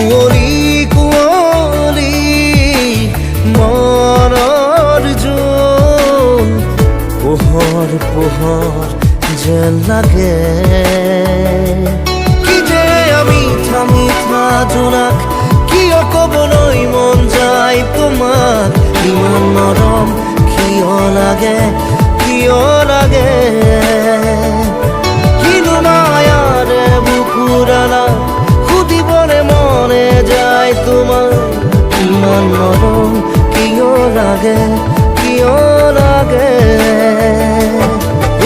কুঁৱলী কুঁৱলী মনৰ জোন পোহৰ পোহৰ যেন লাগে কি যে মিঠা মিঠা জোনাক কিয় ক'বলৈ মন যায় তোমাক ইমান নৰম কিয় লাগে কিনো মায়াৰে বুকুৰালা সুধিবলে মনে যায় তোমাক ইমান নৰম কিয় লাগে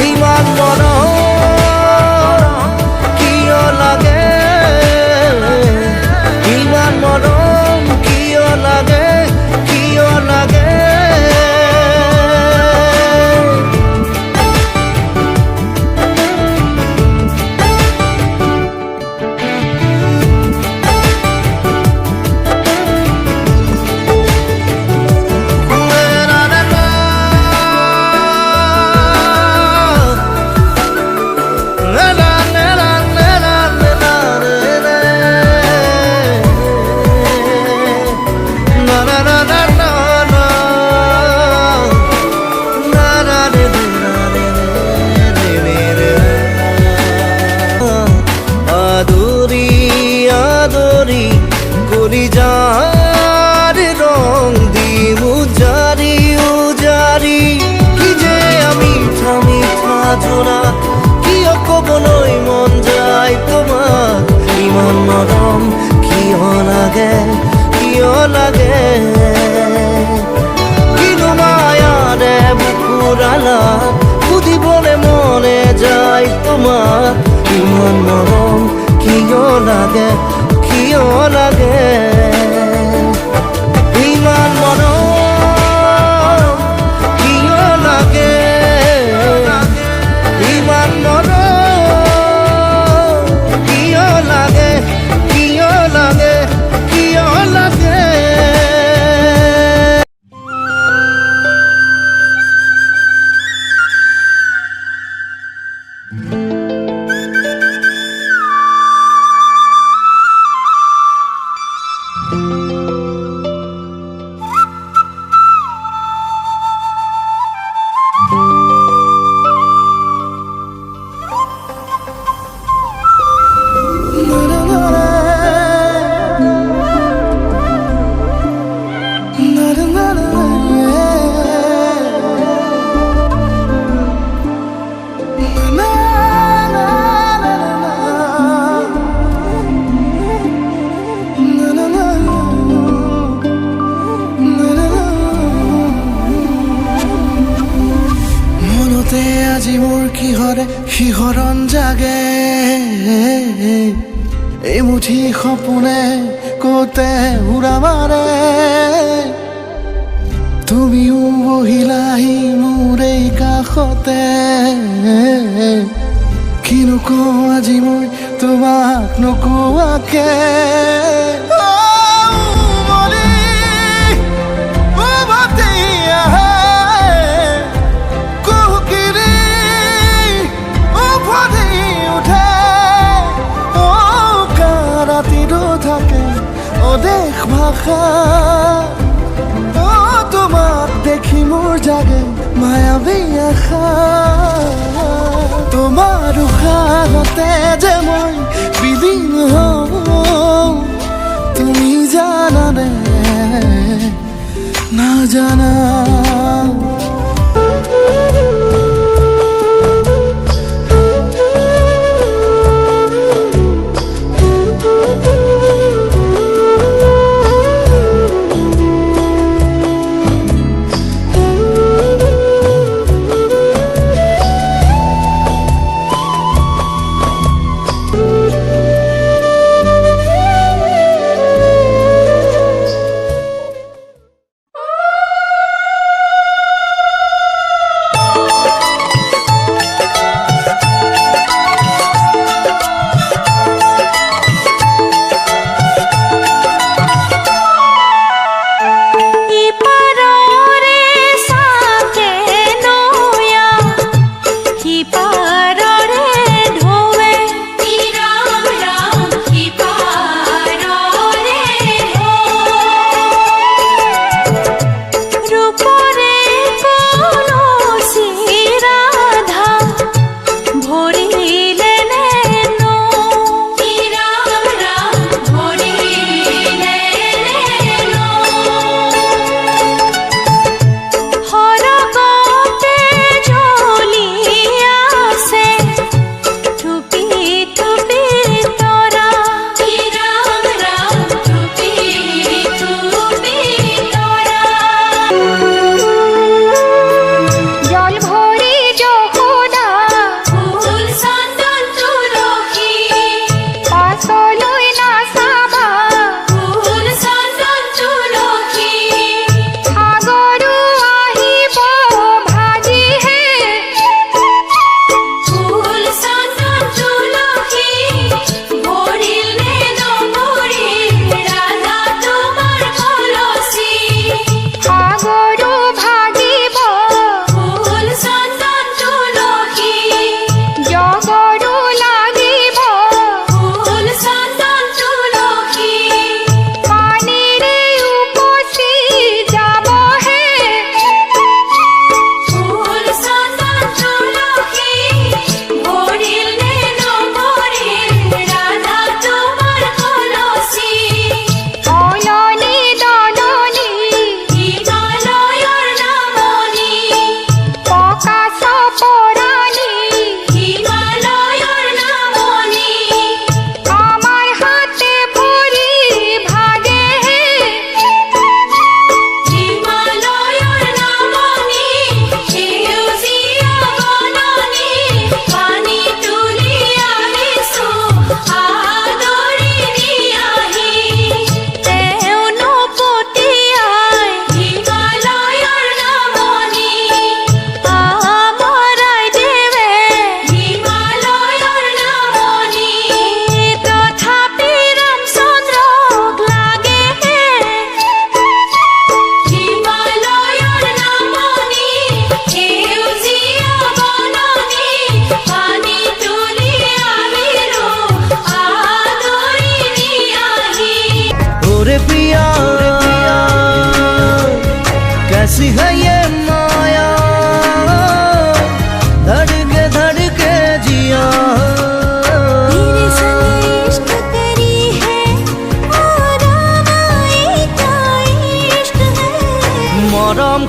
ইমান মৰম কিয় লাগে ইমান মৰম কিয় লাগে যার রং দিম উজারি উজারি কি যে মিঠা মিঠা জোনাক কিয় ক'বলৈ মন যায় তোমাক ইমান নৰম কিয় লাগে কিনো মায়াৰে বুকুৰালা সুধিবলে মনে যায় তোমাক ইমান নৰম কিয় লাগে ইমান মৰম কিয় লাগে ইমান মৰম কিয় লাগে আজি মোৰ কিহৰে শিহৰণ জাগে এই মুঠি সপোনে কতে উৰা মাৰে তুমিও বহিলাহি মোৰ এই কাষতে কিনো কওঁ আজি মই তোমাক নোকোৱাকে দেশ ভাষা তোমাক দেখি মোৰ জাগে মায়াবী আশা তোমাৰ উশাহতে যে মই বিলীন হওঁ তুমি জানানে নাজানা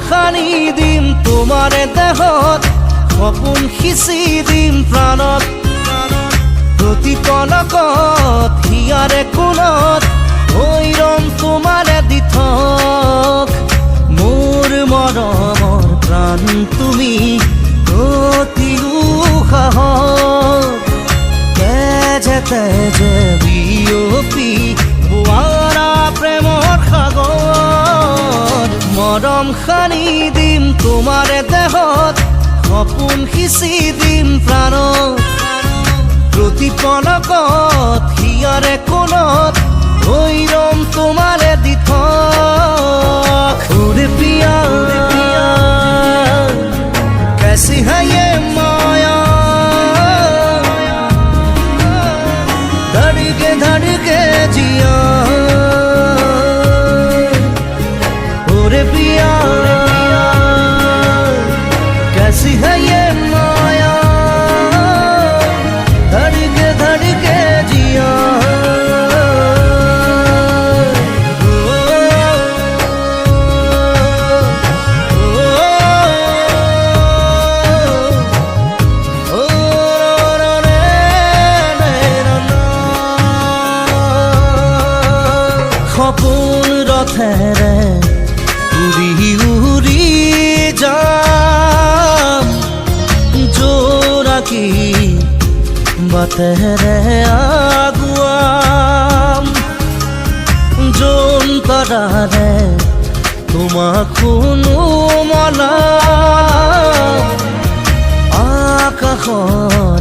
সানি দিম তোমাৰে দেহত সপোন সিঁচি দিম প্ৰাণত প্ৰতি পলকত হিয়াৰে কোণত হৈ ৰম তোমাৰে দিঠক মোৰ মৰমৰ প্ৰাণ তুমি অতি উশাহত তেজে তেজে বিয়পি বোৱাৰা প্ৰেমৰ সাগৰ মৰম সানি দিম তোমাৰে দেহত সপোন সিঁচি দিম প্ৰাণত প্ৰতি পলকত হিয়াৰে কোণত হৈ ৰম তোমাৰে দিঠক ওৰে পিয়া कैसी है ये माया धड़के जिया ओरे पिया कैसी है ये माया धड़के जिया সপোন ৰথেৰে উৰি উৰি যাম জোৰাকী বাটেৰে আগুৱাম জোনতৰাৰে তোমাক শুনো মলাম আকাশৰ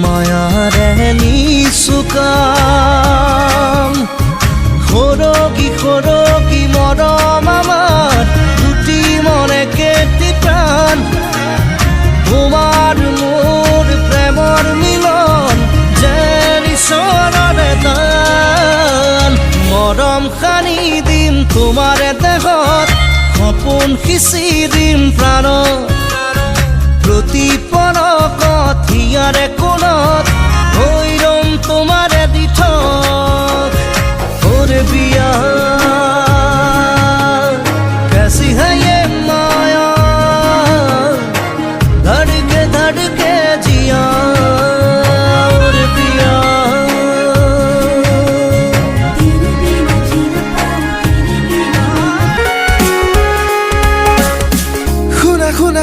মায়াৰে নিচুকাম সৰগী মৰম আমাৰ দুটি মনে কেটি প্ৰাণ তোমাৰ মোৰ প্ৰেমৰ মিলন যেন ঈশ্বৰৰে দান মৰম সানি দিম তোমাৰে দেহত সপোন সিঁচি দিম প্ৰাণত প্ৰতি পলকত হিয়াৰে কোণত হৈ ৰম তোমাৰে দিঠক ओरे पिया कैसी है ये माया धड़के जिया ओरे पिया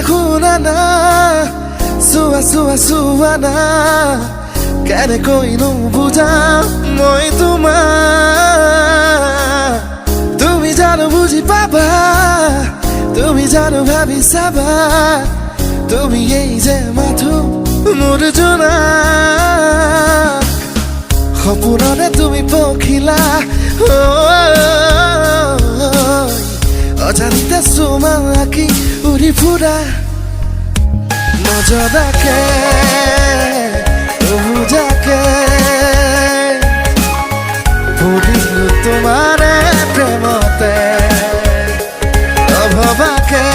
खुना ना सुआ ना কেনেকৈ নুবুজাম মই তোমাক তুমি জানো বুজি পাবা তুমি জানো ভাবি চাবা তুমি এই যে মাথো মোৰ জোনাক সপোনতে তুমি পখিলা অজানিতে চুমা আঁকি উৰি ফুৰা নজনাকে বুঝাকে বুঝিলো তোমারে প্রেমতে অভবাকে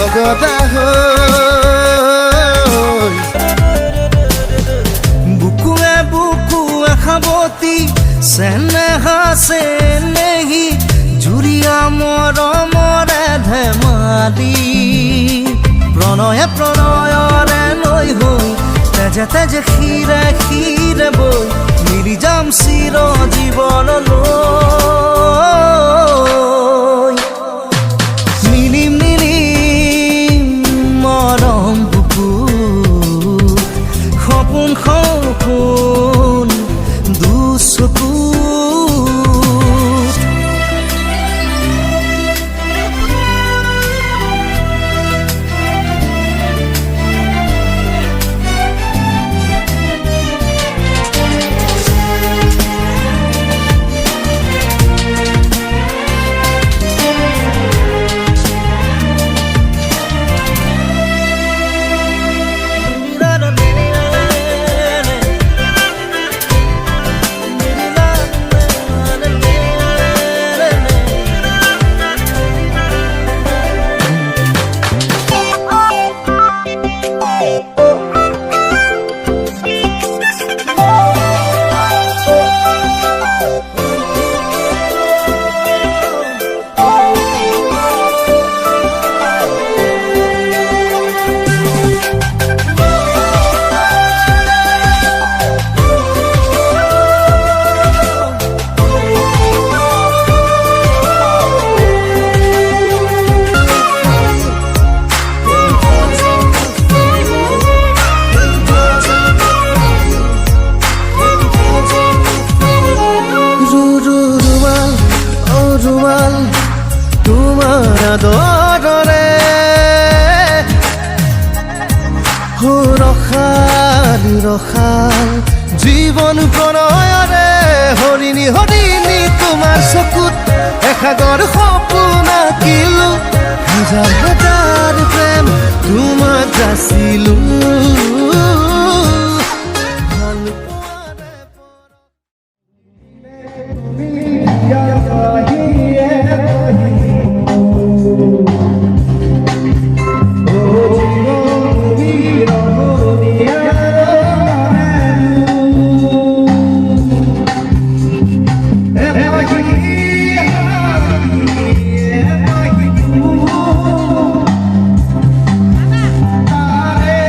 অগতা বুকুৱে বুকুৱে খাবতি চেনেহা চেনেহী জুৰিয়া মৰমৰে ধেমালি প্ৰণয়ৰে লৈ হৈ তেজে তেজে ক্ষীৰে ক্ষীৰে বৈ মিলি যাম চিৰ জীৱনলৈ মিলিম মিলিম মৰম বুকুত সপোন সপোন দুচকুত ৰসাল জীৱন প্ৰণয়ৰে হৰিণী হৰিণী তোমাৰ চকুত এসাগৰ সপোন আঁকিলো হাজাৰ হাজাৰ প্ৰেম তোমাক যাচিলো ভাল পোৱাৰে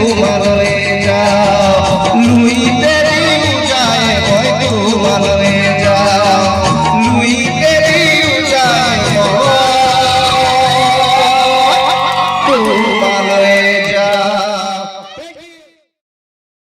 তোমাৰ